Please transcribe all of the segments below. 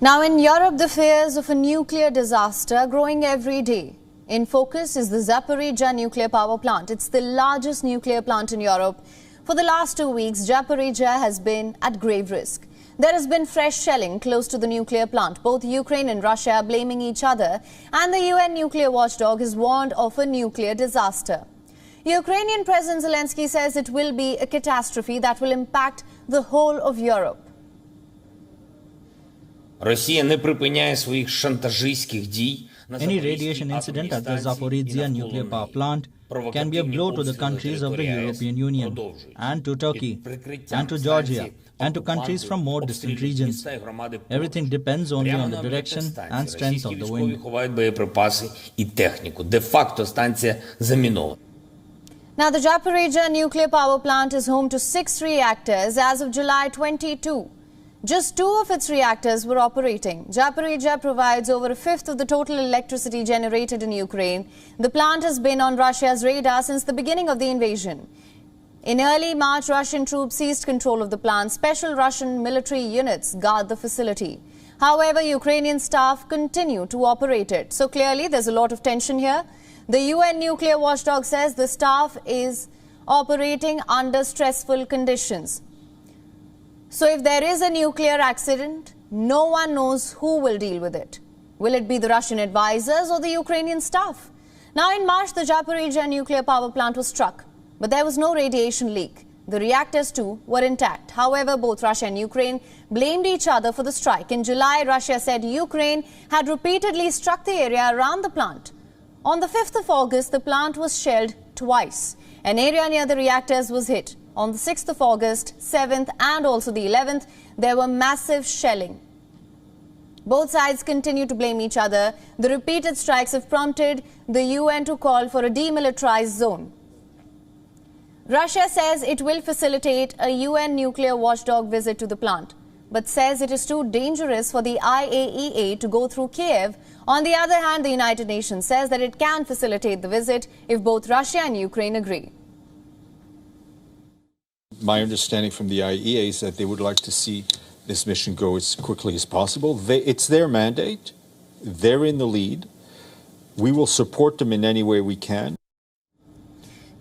Now in Europe, the fears of a nuclear disaster are growing every day. In focus is the Zaporizhzhia nuclear power plant. It's the largest nuclear plant in Europe. For the last 2 weeks, Zaporizhzhia has been at grave risk. There has been fresh shelling close to the nuclear plant. Both Ukraine and Russia are blaming each other, and the UN nuclear watchdog has warned of a nuclear disaster. Ukrainian President Zelensky says it will be a catastrophe that will impact the whole of Europe. Any radiation incident at the Zaporizhzhia nuclear power plant can be a blow to the countries of the European Union, and to Turkey, and to Georgia, and to countries from more distant regions. Everything depends only on the direction and strength of the wind. Now, the Zaporizhzhia nuclear power plant is home to 6 reactors as of July 22. Just 2 of its reactors were operating. Zaporizhzhia provides over a fifth of the total electricity generated in Ukraine. The plant has been on Russia's radar since the beginning of the invasion. In early March, Russian troops seized control of the plant. Special Russian military units guard the facility. However, Ukrainian staff continue to operate it. So clearly, there's a lot of tension here. The UN nuclear watchdog says the staff is operating under stressful conditions. So if there is a nuclear accident, no one knows who will deal with it. Will it be the Russian advisors or the Ukrainian staff? Now in March, the Zaporizhzhia nuclear power plant was struck, but there was no radiation leak. The reactors too were intact. However, both Russia and Ukraine blamed each other for the strike. In July, Russia said Ukraine had repeatedly struck the area around the plant. On the 5th of August, the plant was shelled twice. An area near the reactors was hit. On the 6th of August, 7th and also the 11th, there were massive shelling. Both sides continue to blame each other. The repeated strikes have prompted the UN to call for a demilitarized zone. Russia says it will facilitate a UN nuclear watchdog visit to the plant, but says it is too dangerous for the IAEA to go through Kiev. On the other hand, the United Nations says that it can facilitate the visit if both Russia and Ukraine agree. My understanding from the IAEA is that they would like to see this mission go as quickly as possible. It's their mandate. They're in the lead. We will support them in any way we can.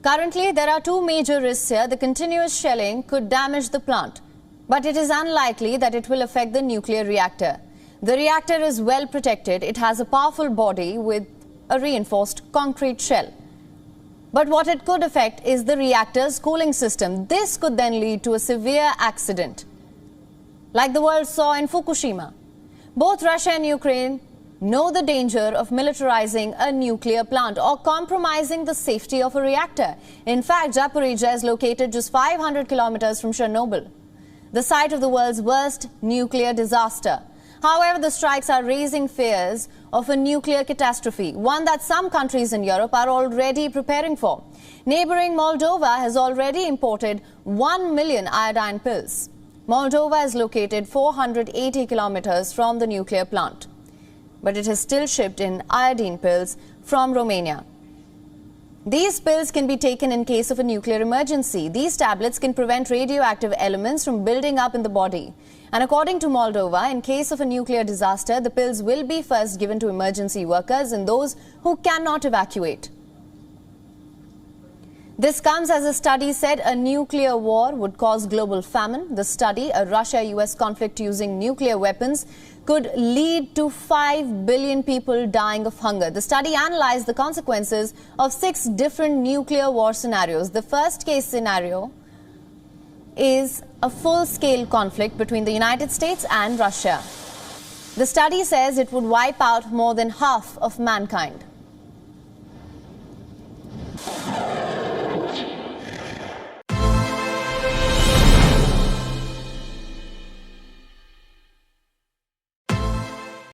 Currently, there are 2 major risks here. The continuous shelling could damage the plant, but it is unlikely that it will affect the nuclear reactor. The reactor is well protected. It has a powerful body with a reinforced concrete shell. But what it could affect is the reactor's cooling system. This could then lead to a severe accident, like the world saw in Fukushima. Both Russia and Ukraine know the danger of militarizing a nuclear plant or compromising the safety of a reactor. In fact, Zaporizhzhia is located just 500 kilometers from Chernobyl, the site of the world's worst nuclear disaster. However, the strikes are raising fears of a nuclear catastrophe, one that some countries in Europe are already preparing for. Neighboring Moldova has already imported 1 million iodine pills. Moldova is located 480 kilometers from the nuclear plant, but it has still shipped in iodine pills from Romania. These pills can be taken in case of a nuclear emergency. These tablets can prevent radioactive elements from building up in the body. And according to Moldova, in case of a nuclear disaster, the pills will be first given to emergency workers and those who cannot evacuate. This comes as a study said a nuclear war would cause global famine. The study, a Russia-US conflict using nuclear weapons, could lead to 5 billion people dying of hunger. The study analyzed the consequences of 6 different nuclear war scenarios. The first case scenario is a full-scale conflict between the United States and Russia. The study says it would wipe out more than half of mankind.